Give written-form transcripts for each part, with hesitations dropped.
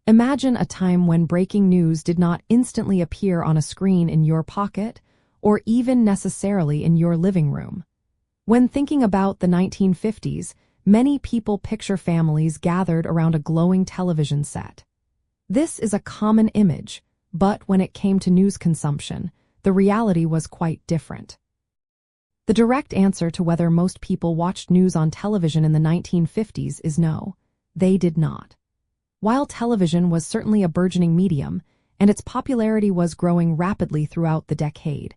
Imagine a time when breaking news did not instantly appear on a screen in your pocket or even necessarily in your living room. When thinking about the 1950s, many people picture families gathered around a glowing television set. This is a common image, but when it came to news consumption, the reality was quite different. The direct answer to whether most people watched news on television in the 1950s is no, they did not. While television was certainly a burgeoning medium, and its popularity was growing rapidly throughout the decade,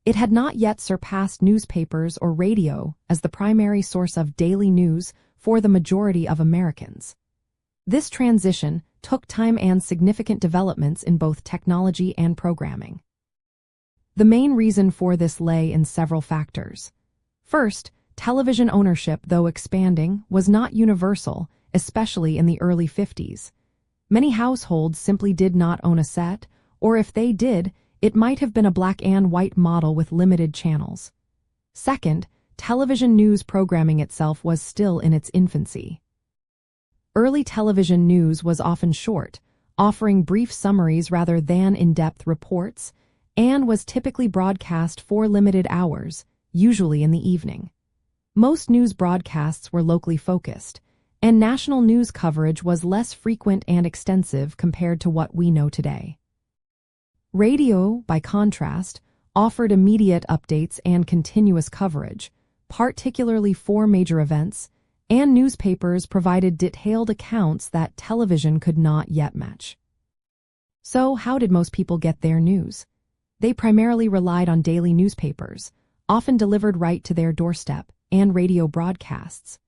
it had not yet surpassed newspapers or radio as the primary source of daily news for the majority of Americans. This transition took time and significant developments in both technology and programming. The main reason for this lay in several factors. First, television ownership, though expanding, was not universal, especially in the early 50s. Many households simply did not own a set, or if they did, it might have been a black and white model with limited channels. Second, television news programming itself was still in its infancy. Early television news was often short, offering brief summaries rather than in-depth reports, and was typically broadcast for limited hours, usually in the evening. Most news broadcasts were locally focused, and national news coverage was less frequent and extensive compared to what we know today. Radio, by contrast, offered immediate updates and continuous coverage, particularly for major events, and newspapers provided detailed accounts that television could not yet match. So, how did most people get their news? They primarily relied on daily newspapers, often delivered right to their doorstep, and radio broadcasts.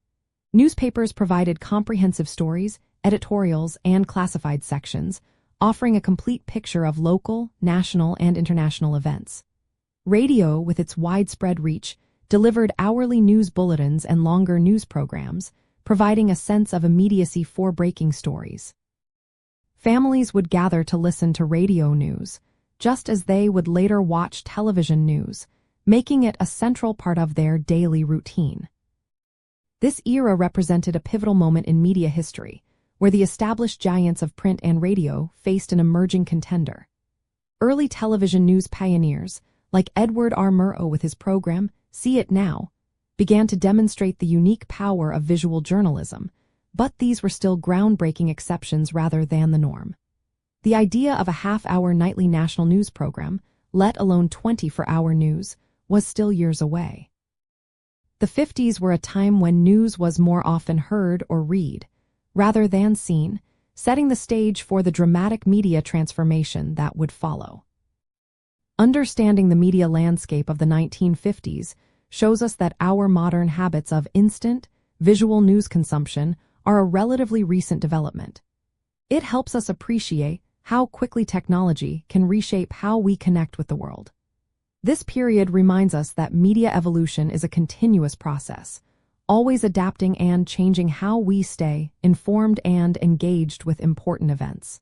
Newspapers provided comprehensive stories, editorials, and classified sections, offering a complete picture of local, national, and international events. Radio, with its widespread reach, delivered hourly news bulletins and longer news programs, providing a sense of immediacy for breaking stories. Families would gather to listen to radio news, just as they would later watch television news, making it a central part of their daily routine. This era represented a pivotal moment in media history, where the established giants of print and radio faced an emerging contender. Early television news pioneers, like Edward R. Murrow with his program, See It Now, began to demonstrate the unique power of visual journalism, but these were still groundbreaking exceptions rather than the norm. The idea of a half-hour nightly national news program, let alone 24-hour news, was still years away. The 50s were a time when news was more often heard or read, rather than seen, setting the stage for the dramatic media transformation that would follow. Understanding the media landscape of the 1950s shows us that our modern habits of instant, visual news consumption are a relatively recent development. It helps us appreciate how quickly technology can reshape how we connect with the world. This period reminds us that media evolution is a continuous process, always adapting and changing how we stay informed and engaged with important events.